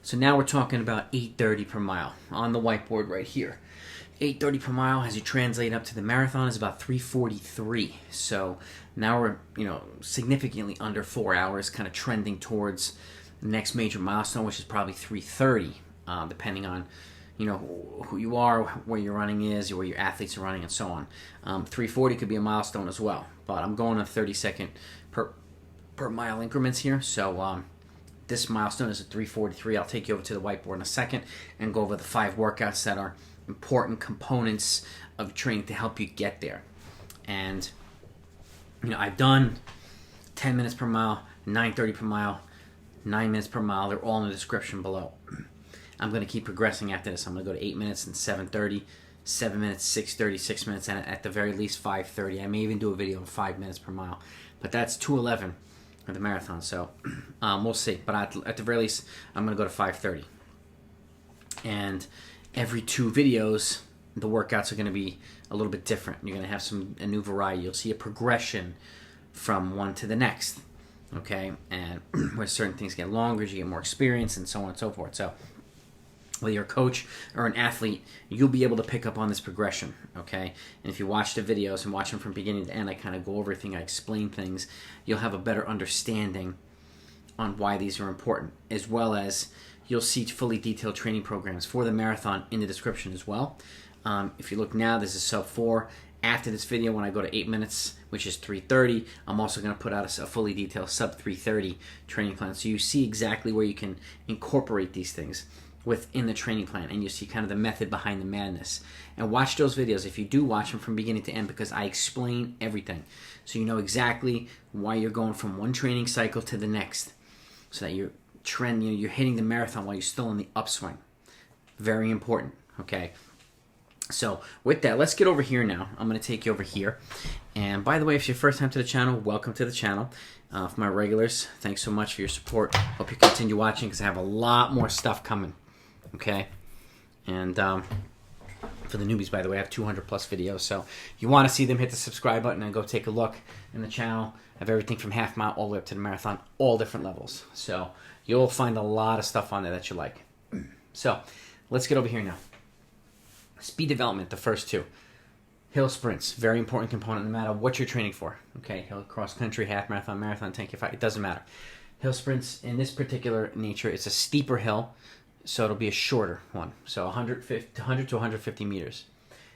So now we're talking about 8:30 per mile on the whiteboard right here. 8:30 per mile, as you translate up to the marathon, is about 3:43. So now we're, significantly under 4 hours, kind of trending towards the next major milestone, which is probably 3:30, depending on, who you are, where your running is, where your athletes are running, and so on. 3:40 could be a milestone as well, but I'm going on 30-second per mile increments here. So this milestone is at 3:43. I'll take you over to the whiteboard in a second and go over the 5 workouts that are important components of training to help you get there. And I've done 10 minutes per mile, 9:30 per mile, 9 minutes per mile. They're all in the description below. I'm going to keep progressing after this. I'm going to go to 8 minutes and 7:30, 7 minutes, 6:30, 6 minutes, and at the very least 5:30. I may even do a video of 5 minutes per mile, but that's 2:11 for the marathon. So we'll see. But at the very least, I'm going to go to 5:30. And every 2 videos, the workouts are going to be a little bit different. You're going to have a new variety. You'll see a progression from one to the next, okay? And where certain things get longer, you get more experience, and so on and so forth. So whether you're a coach or an athlete, you'll be able to pick up on this progression, okay? And if you watch the videos and watch them from beginning to end, I kind of go over everything, I explain things, you'll have a better understanding on why these are important, as well as you'll see fully detailed training programs for the marathon in the description as well. If you look now, this is sub 4. After this video, when I go to 8 minutes, which is 3:30, I'm also going to put out a fully detailed sub 3:30 training plan. So you see exactly where you can incorporate these things within the training plan, and you see kind of the method behind the madness. And watch those videos if you do watch them from beginning to end, because I explain everything. So you know exactly why you're going from one training cycle to the next, so that you're hitting the marathon while you're still in the upswing. Very important, okay? So with that, let's get over here now. I'm going to take you over here. And by the way, if it's your first time to the channel, welcome to the channel. For my regulars, thanks so much for your support. Hope you continue watching, because I have a lot more stuff coming, okay? And for the newbies, by the way, I have 200 plus videos. So if you want to see them, hit the subscribe button and go take a look in the channel. I have everything from half mile all the way up to the marathon, all different levels. So you'll find a lot of stuff on there that you like. So let's get over here now. Speed development, the first 2. Hill sprints, very important component no matter what you're training for. Okay, hill, cross country, half marathon, marathon, 10K, 5, it doesn't matter. Hill sprints, in this particular nature, it's a steeper hill, so it'll be a shorter one. So 100 to 150 meters.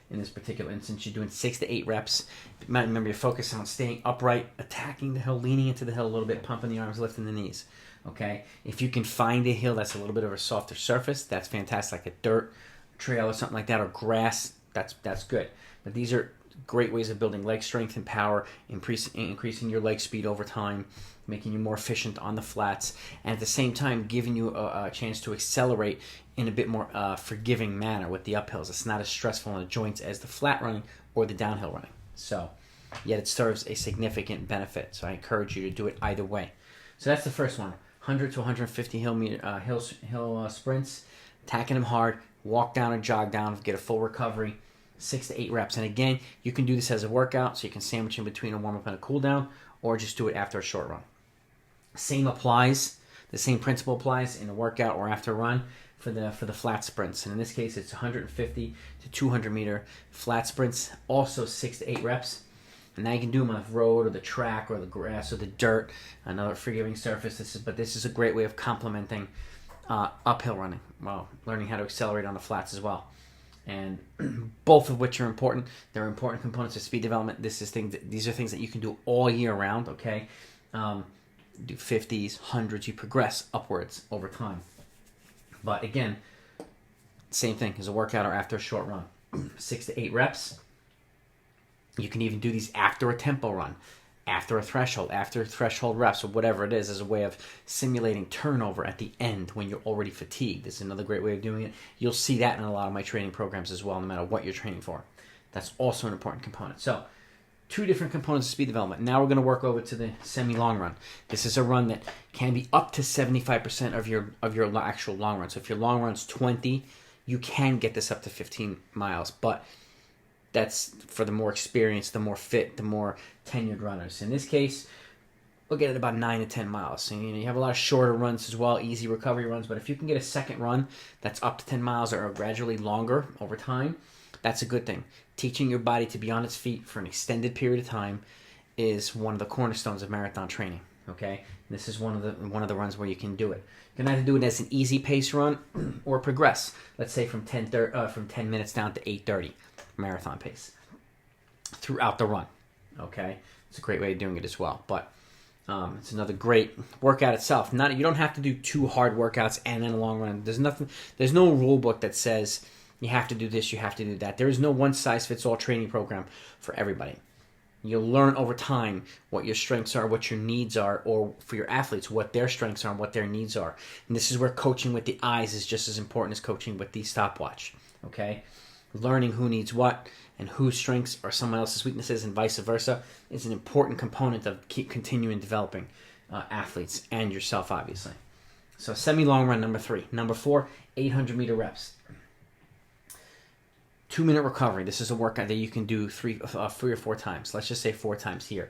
In this particular instance, you're doing 6 to 8 reps. You might remember, you're focused on staying upright, attacking the hill, leaning into the hill a little bit, pumping the arms, lifting the knees. Okay, if you can find a hill that's a little bit of a softer surface, that's fantastic, like a dirt trail or something like that, or grass, that's good. But these are great ways of building leg strength and power, increasing your leg speed over time, making you more efficient on the flats, and at the same time giving you a chance to accelerate in a bit more forgiving manner with the uphills. It's not as stressful on the joints as the flat running or the downhill running. So yet it serves a significant benefit. So I encourage you to do it either way. So that's the first one. 100 to 150 hill sprints, attacking them hard, walk down or jog down, get a full recovery, 6 to 8 reps. And again, you can do this as a workout, so you can sandwich in between a warm-up and a cool-down, or just do it after a short run. Same applies, the same principle applies in a workout or after a run for the flat sprints. And in this case, it's 150 to 200 meter flat sprints, also 6 to 8 reps. And now you can do them on the road or the track or the grass or the dirt, another forgiving surface. This is a great way of complementing uphill running, well, learning how to accelerate on the flats as well. And both of which are important. They're important components of speed development. These are things that you can do all year round, okay? Do 50s, 100s, you progress upwards over time. But again, same thing as a workout or after a short run. 6 to 8 reps. You can even do these after a tempo run, after threshold reps, or whatever it is, as a way of simulating turnover at the end when you're already fatigued. This is another great way of doing it. You'll see that in a lot of my training programs as well, no matter what you're training for. That's also an important component. So 2 different components of speed development. Now we're going to work over to the semi-long run. This is a run that can be up to 75% of your actual long run. So if your long run's 20, you can get this up to 15 miles, but that's for the more experienced, the more fit, the more tenured runners. In this case, we'll get at about 9 to 10 miles. So, you have a lot of shorter runs as well, easy recovery runs. But if you can get a second run that's up to 10 miles or gradually longer over time, that's a good thing. Teaching your body to be on its feet for an extended period of time is one of the cornerstones of marathon training. Okay, this is one of the runs where you can do it. You can either do it as an easy pace run or progress. Let's say from 10 minutes down to 8:30 marathon pace throughout the run. Okay, it's a great way of doing it as well. But it's another great workout itself. You don't have to do 2 hard workouts and then a long run. There's no rule book that says you have to do this, you have to do that. There is no one size fits all training program for everybody. You'll learn over time what your strengths are, what your needs are, or for your athletes, what their strengths are and what their needs are. And this is where coaching with the eyes is just as important as coaching with the stopwatch. Okay? Learning who needs what and whose strengths are someone else's weaknesses and vice versa is an important component of continuing developing athletes and yourself, obviously. So semi-long run, number 3. Number 4, 800-meter reps. 2-minute recovery. This is a workout that you can do 3 or 4 times. Let's just say 4 times here.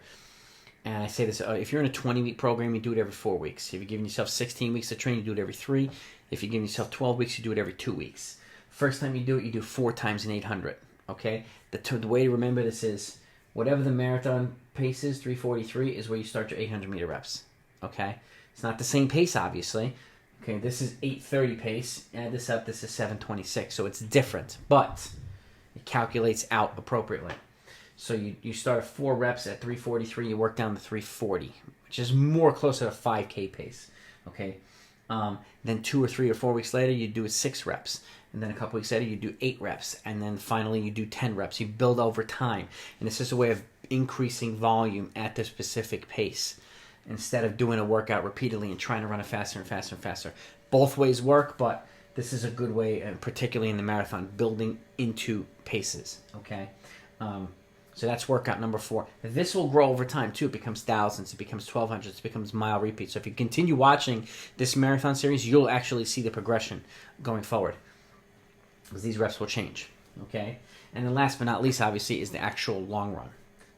And I say this, if you're in a 20-week program, you do it every 4 weeks. If you're giving yourself 16 weeks to train, you do it every 3. If you're giving yourself 12 weeks, you do it every 2 weeks. First time you do it, you do 4 times in 800. Okay? The way to remember this is whatever the marathon pace is, 343, is where you start your 800-meter reps. Okay? It's not the same pace, obviously. Okay, this is 830 pace. Add this up, this is 726. So it's different, but it calculates out appropriately. So you start at 4 reps at 343, you work down to 340, which is more closer to 5K pace. Okay, then 2 or 3 or 4 weeks later, you do it 6 reps. And then a couple weeks later, you do 8 reps. And then finally, you do 10 reps. You build over time. And it's just a way of increasing volume at the specific pace instead of doing a workout repeatedly and trying to run it faster and faster and faster. Both ways work, but this is a good way, particularly in the marathon, building into paces. Okay, so that's workout number 4. This will grow over time too. It becomes thousands, it becomes 1200s, it becomes mile repeats. So if you continue watching this marathon series, you'll actually see the progression going forward, because these reps will change. Okay, and then last but not least, obviously, is the actual long run.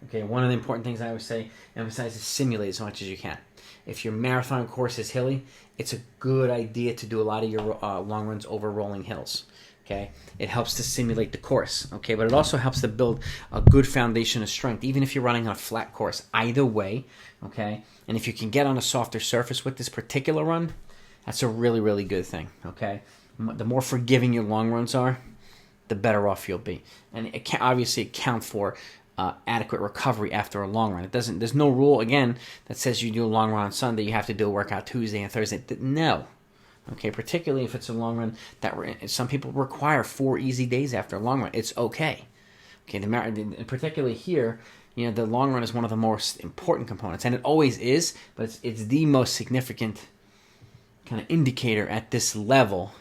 Okay, one of the important things I always say, emphasize, is simulate as much as you can. If your marathon course is hilly, it's a good idea to do a lot of your long runs over rolling hills. Okay, it helps to simulate the course. Okay, but it also helps to build a good foundation of strength, even if you're running on a flat course. Either way, okay, and if you can get on a softer surface with this particular run, that's a really, really good thing. Okay, the more forgiving your long runs are, the better off you'll be, and it can obviously account for adequate recovery after a long run. There's no rule, again, that says you do a long run on Sunday, you have to do a workout Tuesday and Thursday. No. Okay, particularly if it's a long run that some people require 4 easy days after a long run. It's okay. Okay, particularly here, the long run is one of the most important components, and it always is, but it's the most significant kind of indicator at this level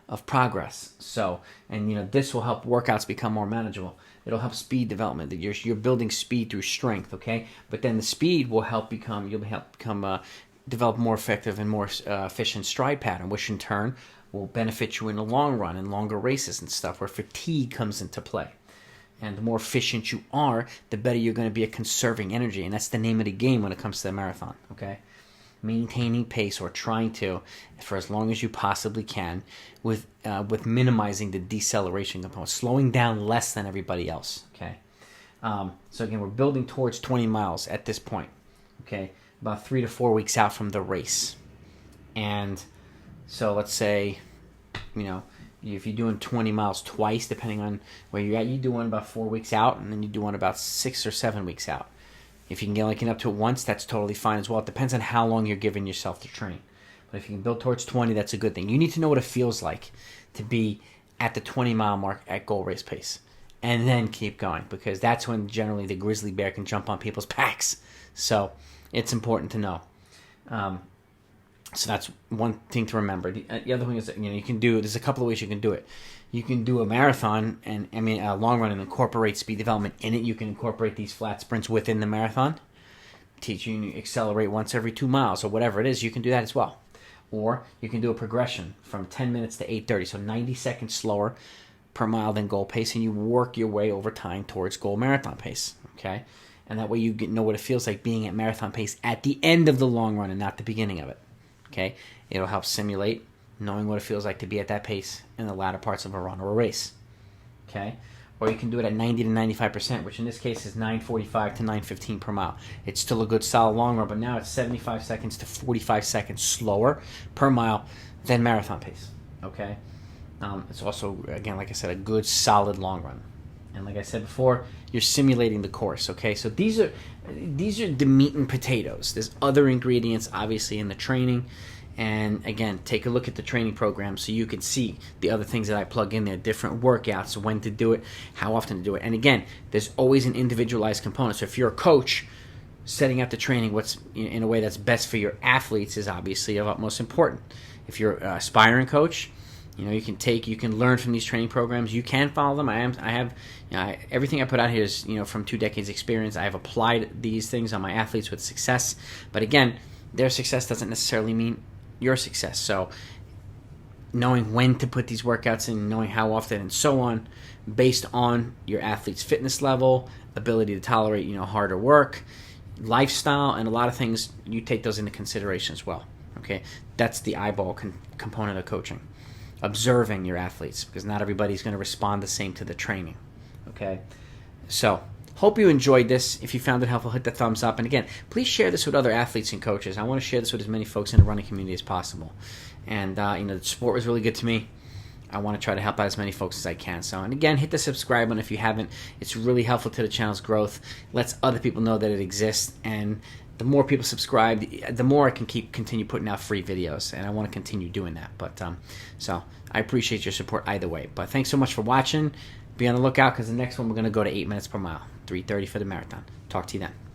of progress. So, and this will help workouts become more manageable. It'll help speed development. You're building speed through strength, okay? But then the speed will develop more effective and more efficient stride pattern, which in turn will benefit you in the long run and longer races and stuff where fatigue comes into play. And the more efficient you are, the better you're going to be at conserving energy, and that's the name of the game when it comes to the marathon, okay? Maintaining pace, or trying to, for as long as you possibly can, with minimizing the deceleration component, slowing down less than everybody else. Okay, so again, we're building towards 20 miles at this point. Okay, about 3 to 4 weeks out from the race, and so let's say, if you're doing 20 miles twice, depending on where you're at, you do one about 4 weeks out, and then you do one about 6 or 7 weeks out. If you can get up to it once, that's totally fine as well. It depends on how long you're giving yourself to train. But if you can build towards 20, that's a good thing. You need to know what it feels like to be at the 20-mile mark at goal race pace. And then keep going, because that's when generally the grizzly bear can jump on people's backs. So it's important to know. So that's one thing to remember. The other thing is that, you can do, there's a couple of ways you can do it. You can do a marathon a long run and incorporate speed development in it. You can incorporate these flat sprints within the marathon, teach you to accelerate once every 2 miles or whatever it is. You can do that as well. Or you can do a progression from 10 minutes to 8:30, so 90 seconds slower per mile than goal pace, and you work your way over time towards goal marathon pace. Okay, And that way you know what it feels like being at marathon pace at the end of the long run and not the beginning of it. Okay? It'll help simulate knowing what it feels like to be at that pace in the latter parts of a run or a race. Okay? Or you can do it at 90 to 95%, which in this case is 9:45 to 9:15 per mile. It's still a good solid long run, but now it's 75 seconds to 45 seconds slower per mile than marathon pace. Okay? It's also, again, like I said, a good solid long run. And like I said before, you're simulating the course, okay? So these are the meat and potatoes. There's other ingredients, obviously, in the training. And again, take a look at the training program so you can see the other things that I plug in there, different workouts, when to do it, how often to do it. And again, there's always an individualized component. So if you're a coach, setting out the training what's in a way that's best for your athletes is obviously of utmost importance. If you're an aspiring coach, you can learn from these training programs. You can follow them. I have everything I put out here is from 2 decades experience. I have applied these things on my athletes with success. But again, their success doesn't necessarily mean your success. So knowing when to put these workouts in, knowing how often, and so on, based on your athlete's fitness level, ability to tolerate harder work, lifestyle, and a lot of things, you take those into consideration as well. Okay, that's the eyeball component of coaching. Observing your athletes, because not everybody's going to respond the same to the training. Okay, so hope you enjoyed this. If you found it helpful, hit the thumbs up. And again, please share this with other athletes and coaches. I want to share this with as many folks in the running community as possible. And the sport was really good to me. I want to try to help out as many folks as I can. So, and again, hit the subscribe button if you haven't. It's really helpful to the channel's growth. Lets other people know that it exists. And the more people subscribe, the more I can continue putting out free videos, and I want to continue doing that. But so I appreciate your support either way. But thanks so much for watching. Be on the lookout, because the next one we're going to go to 8 minutes per mile, 3:30 for the marathon. Talk to you then.